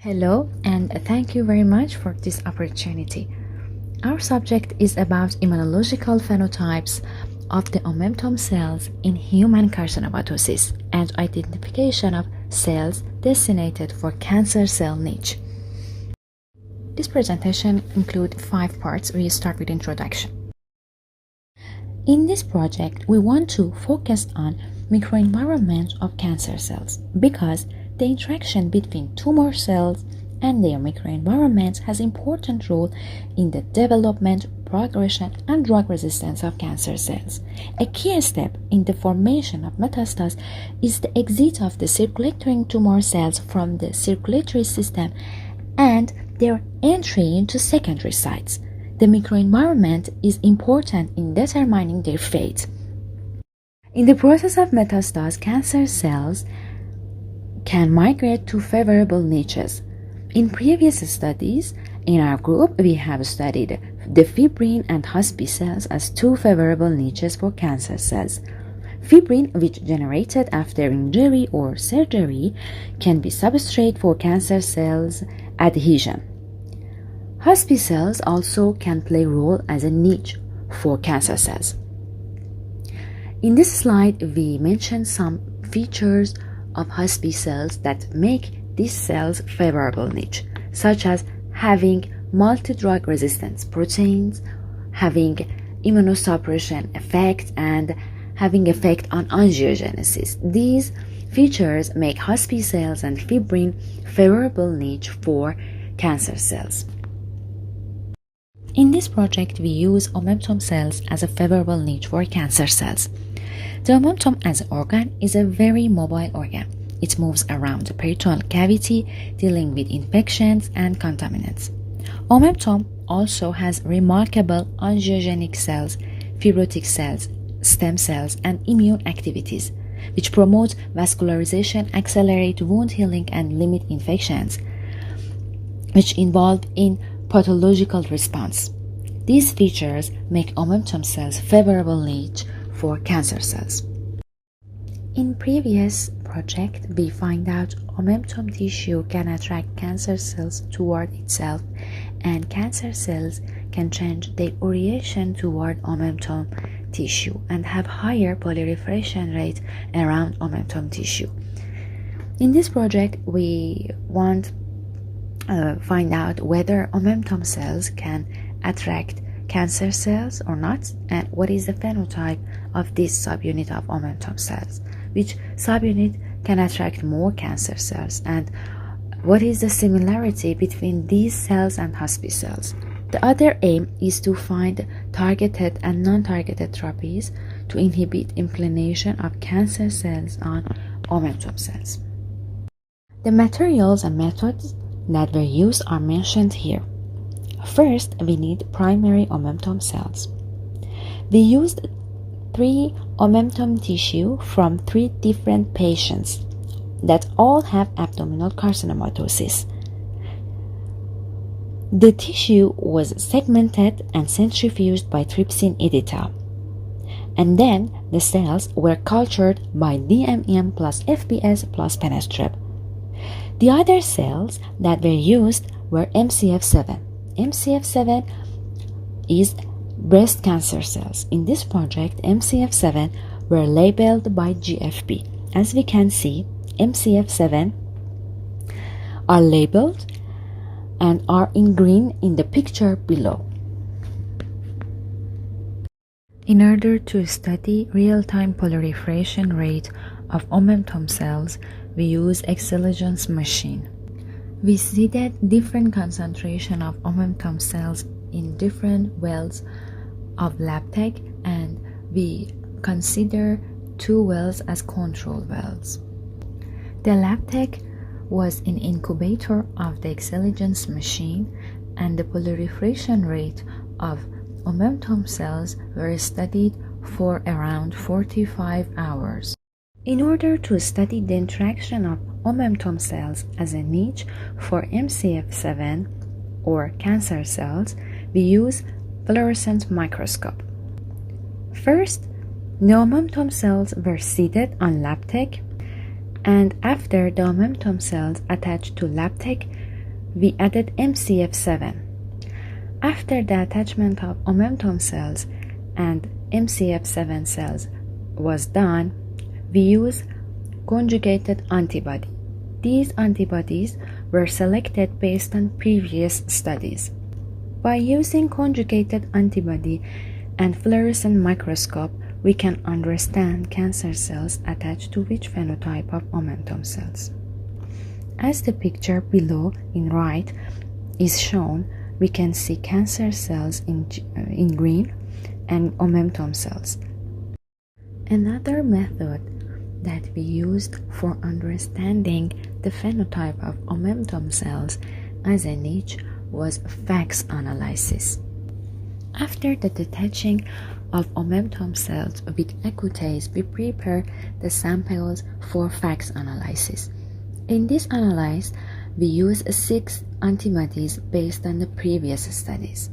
Hello, and thank you very much for this opportunity. Our subject is about immunological phenotypes of the OMENTUM cells in human carcinomatosis and identification of cells designated for cancer cell niche. This presentation includes 5 parts. We start with introduction. In this project, we want to focus on microenvironment of cancer cells because the interaction between tumor cells and their microenvironment has important role in the development, progression, and drug resistance of cancer cells. A key step in the formation of metastases is the exit of the circulating tumor cells from the circulatory system and their entry into secondary sites. The microenvironment is important in determining their fate. In the process of metastasis, cancer cells can migrate to favorable niches. In previous studies, in our group, we have studied the fibrin and hospice cells as 2 favorable niches for cancer cells. Fibrin, which generated after injury or surgery, can be substrate for cancer cells adhesion. Hospice cells also can play a role as a niche for cancer cells. In this slide, we mention some features of hospice cells that make these cells favorable niche, such as having multi-drug resistance proteins, having immunosuppression effect, and having effect on angiogenesis. These features make hospice cells and fibrin favorable niche for cancer cells. In this project, we use OMENTUM cells as a favorable niche for cancer cells. The OMENTUM as an organ is a very mobile organ. It moves around the peritoneal cavity, dealing with infections and contaminants. OMENTUM also has remarkable angiogenic cells, fibrotic cells, stem cells, and immune activities, which promote vascularization, accelerate wound healing, and limit infections, which involve in pathological response. These features make OMENTUM cells favorable niche for cancer cells. In previous project, we find out OMENTUM tissue can attract cancer cells toward itself, and cancer cells can change their orientation toward OMENTUM tissue and have higher proliferation rate around OMENTUM tissue. In this project, we want find out whether OMENTUM cells can attract cancer cells or not, and what is the phenotype of this subunit of OMENTUM cells, which subunit can attract more cancer cells, and what is the similarity between these cells and hospice cells. The other aim is to find targeted and non-targeted therapies to inhibit inflammation of cancer cells on OMENTUM cells. The materials and methods that were used are mentioned here. First, we need primary OMENTUM cells. We used 3 OMENTUM tissue from 3 different patients that all have abdominal carcinomatosis. The tissue was segmented and centrifuged by trypsin editor, and then the cells were cultured by DMM plus FBS plus penestrep. The other cells that were used were MCF7. MCF7 is breast cancer cells. In this project, MCF7 were labeled by GFP. As we can see, MCF7 are labeled and are in green in the picture below. In order to study real-time proliferation rate of OMENTUM cells, we use excelligence machine. We seeded different concentration of OMENTUM cells in different wells of lab tech, and we consider 2 wells as control wells. The lab tech was an incubator of the excelligence machine, and the proliferation rate of OMENTUM cells were studied for around 45 hours. In order to study the interaction of OMENTUM cells as a niche for MCF7 or cancer cells, we use fluorescent microscope. First, the OMENTUM cells were seeded on lab tech, and after the OMENTUM cells attached to lab tech we added MCF7. After the attachment of OMENTUM cells and MCF7 cells was done, we used conjugated antibody. These antibodies were selected based on previous studies. By using conjugated antibody and fluorescent microscope, we can understand cancer cells attached to which phenotype of OMENTUM cells. As the picture below in right is shown, we can see cancer cells in green and OMENTUM cells. Another method that we used for understanding the phenotype of OMENTUM cells as a niche was FACS analysis. After the detaching of OMENTUM cells with Accutase, we prepare the samples for FACS analysis. In this analysis, we use 6 antibodies based on the previous studies.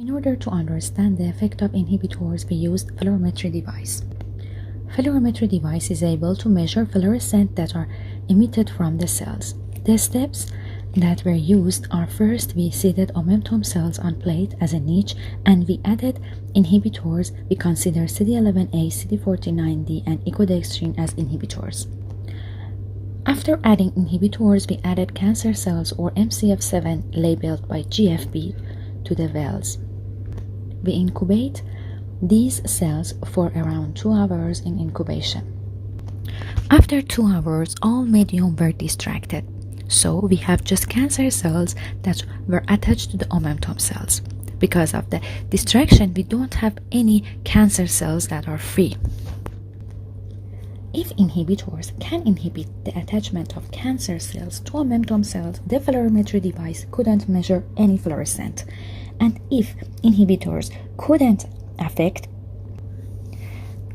In order to understand the effect of inhibitors, we used fluorimetry device. Fluorimetry device is able to measure fluorescent that are emitted from the cells. The steps that were used are: first, we seeded OMENTUM cells on plate as a niche, and we added inhibitors. We consider CD11A, CD49D, and ecodextrin as inhibitors. After adding inhibitors, we added cancer cells or MCF7 labeled by GFP to the wells. We incubate these cells for around 2 hours in incubation. After 2 hours, all medium were distracted, so we have just cancer cells that were attached to the OMENTUM cells. Because of the distraction, we don't have any cancer cells that are free. If inhibitors can inhibit the attachment of cancer cells to OMENTUM cells, the fluorimetry device couldn't measure any fluorescent. And if inhibitors couldn't affect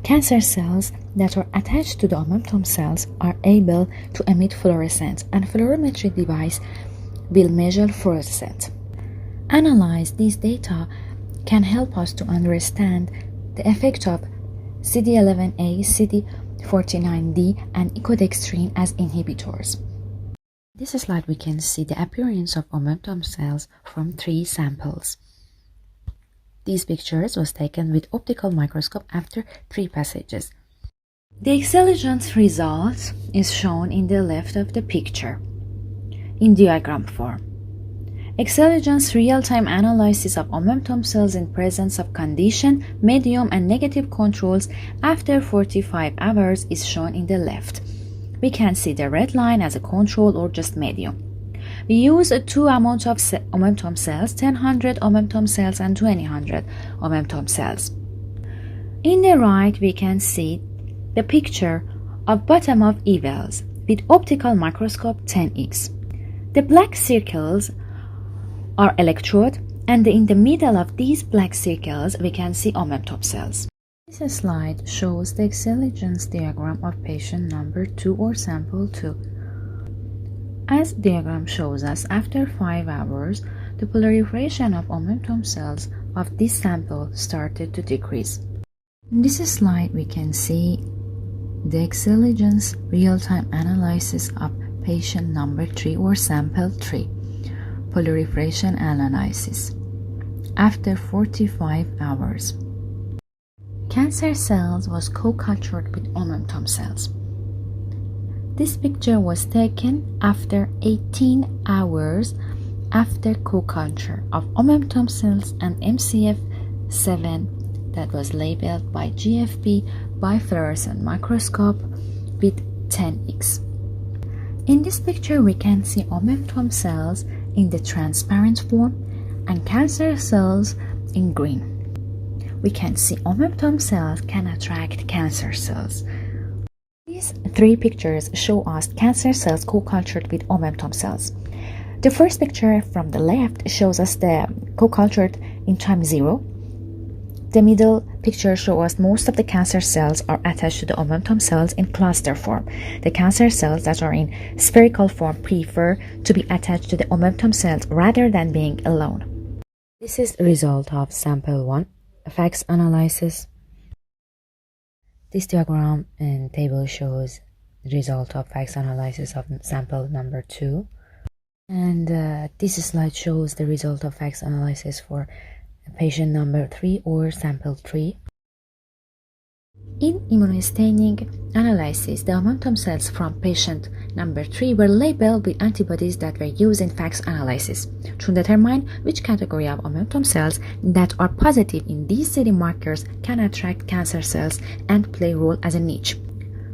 cancer cells that are attached to the OMENTUM cells, are able to emit fluorescence, and fluorimetry device will measure fluorescence. Analyze these data can help us to understand the effect of CD11A, CD49D, and ecodextrin as inhibitors. In this slide, we can see the appearance of OMENTUM cells from 3 samples. These pictures was taken with optical microscope after 3 passages. The excelligence result is shown in the left of the picture in diagram form. Excelligence real-time analysis of OMENTUM cells in presence of condition, medium, and negative controls after 45 hours is shown in the left. We can see the red line as a control or just medium. We use 2 amounts of OMENTUM cells, 1000 OMENTUM cells and 2000 OMENTUM cells. In the right, we can see the picture of bottom of evals with optical microscope 10x. The black circles are electrode, and in the middle of these black circles we can see OMENTUM cells. This slide shows the excelligence diagram of patient number 2 or sample 2. As diagram shows us, after 5 hours, the proliferation of OMENTUM cells of this sample started to decrease. In this slide, we can see the excelligence real-time analysis of patient number 3 or sample 3. Proliferation analysis. After 45 hours, cancer cells was co-cultured with OMENTUM cells. This picture was taken after 18 hours after co-culture of OMENTUM cells and MCF7 that was labeled by GFP by fluorescent microscope with 10x. In this picture, we can see OMENTUM cells in the transparent form and cancer cells in green. We can see OMENTUM cells can attract cancer cells. These 3 pictures show us cancer cells co-cultured with OMENTUM cells. The first picture from the left shows us the co-cultured in time 0. The middle picture shows us most of the cancer cells are attached to the OMENTUM cells in cluster form. The cancer cells that are in spherical form prefer to be attached to the OMENTUM cells rather than being alone. This is the result of sample 1, FACS analysis. This diagram and table shows the result of FACS analysis of sample number 2. And this slide shows the result of FACS analysis for patient number 3 or sample 3. In immunostaining analysis, the OMENTUM cells from patient number 3 were labeled with antibodies that were used in FACS analysis to determine which category of OMENTUM cells that are positive in these CD markers can attract cancer cells and play a role as a niche.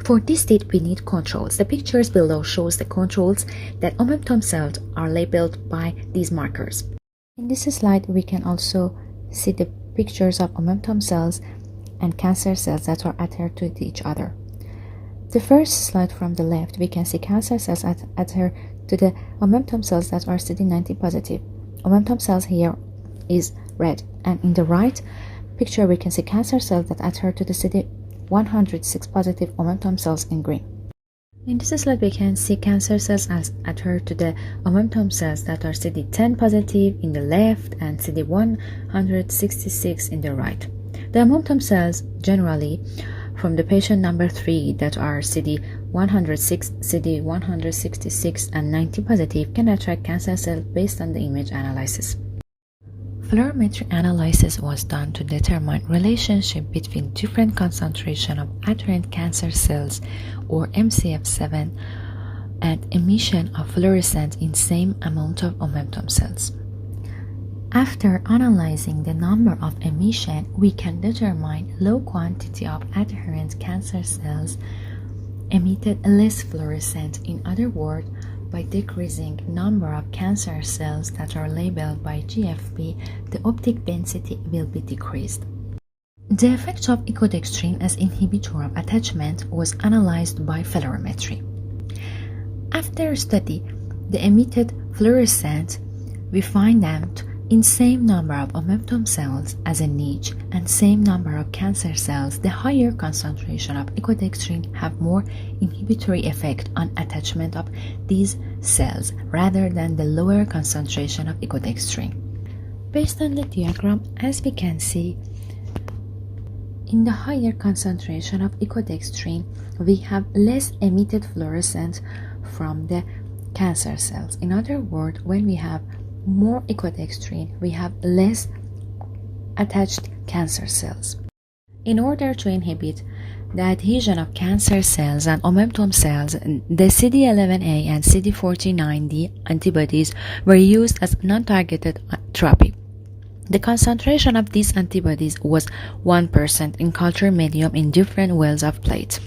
For this state, we need controls. The pictures below shows the controls that OMENTUM cells are labeled by these markers. In this slide, we can also see the pictures of OMENTUM cells and cancer cells that are adhered to each other. The first slide from the left, we can see cancer cells adhere to the OMENTUM cells that are CD90 positive. OMENTUM cells here is red, and in the right picture, we can see cancer cells that adhere to the CD106 positive OMENTUM cells in green. In this slide, we can see cancer cells as adhere to the OMENTUM cells that are CD10 positive in the left and CD166 in the right. The OMENTUM cells generally from the patient number 3 that are CD106, CD166 and 90 positive can attract cancer cells based on the image analysis. Fluorimetry analysis was done to determine relationship between different concentration of adherent cancer cells or MCF7 and emission of fluorescence in same amount of OMENTUM cells. After analyzing the number of emission, we can determine low quantity of adherent cancer cells emitted less fluorescence. In other words, by decreasing number of cancer cells that are labeled by GFP, the optic density will be decreased. The effect of ecodextrin as inhibitor of attachment was analyzed by fluorimetry. After study the emitted fluorescence, we find that in same number of OMENTUM cells as a niche and same number of cancer cells, the higher concentration of ecodextrin have more inhibitory effect on attachment of these cells rather than the lower concentration of ecodextrin. Based on the diagram, as we can see, in the higher concentration of ecodextrin, we have less emitted fluorescence from the cancer cells. In other words, when we have more ecodextrin, we have less attached cancer cells. In order to inhibit the adhesion of cancer cells and OMENTUM cells, the CD11A and CD49D antibodies were used as non-targeted therapy. The concentration of these antibodies was 1% in culture medium in different wells of plate.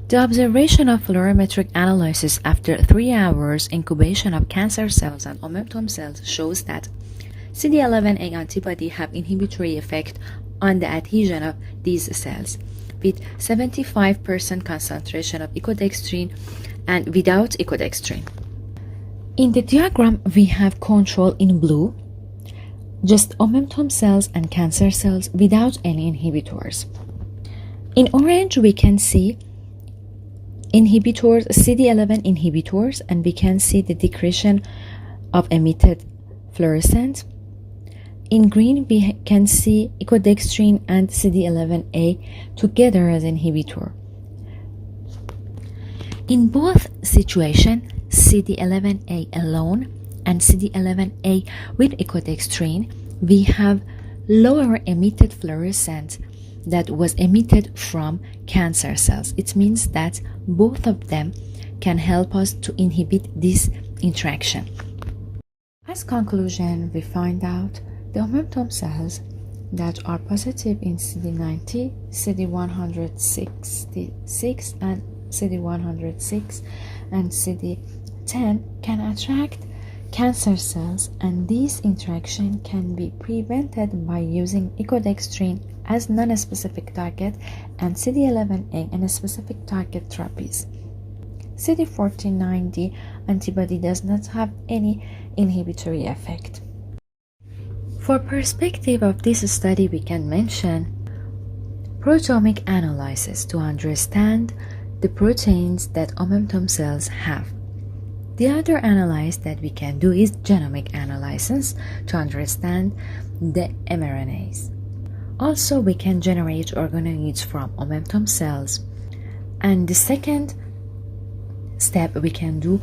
The observation of fluorimetric analysis after 3 hours incubation of cancer cells and OMENTUM cells shows that CD11A antibody have inhibitory effect on the adhesion of these cells, with 75% concentration of ecodextrin and without ecodextrin. In the diagram, we have control in blue, just OMENTUM cells and cancer cells without any inhibitors. In orange, we can see inhibitors, CD11 inhibitors, and we can see the decrease of emitted fluorescence. In green, we can see ecodextrin and CD11A together as inhibitor. In both situations, CD11A alone and CD11A with ecodextrin, we have lower emitted fluorescence that was emitted from cancer cells. It means that both of them can help us to inhibit this interaction. As conclusion, we find out the OMENTUM cells that are positive in CD90, CD166 and CD106 and CD10 can attract cancer cells, and this interaction can be prevented by using ecodextrin as non-specific target and CD11A and specific target therapies. CD49D antibody does not have any inhibitory effect. For perspective of this study, we can mention proteomic analysis to understand the proteins that OMENTUM cells have. The other analysis that we can do is genomic analysis to understand the mRNAs. Also, we can generate organoids from OMENTUM cells. And the second step we can do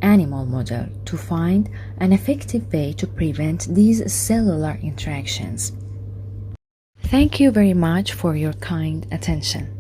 animal model to find an effective way to prevent these cellular interactions. Thank you very much for your kind attention.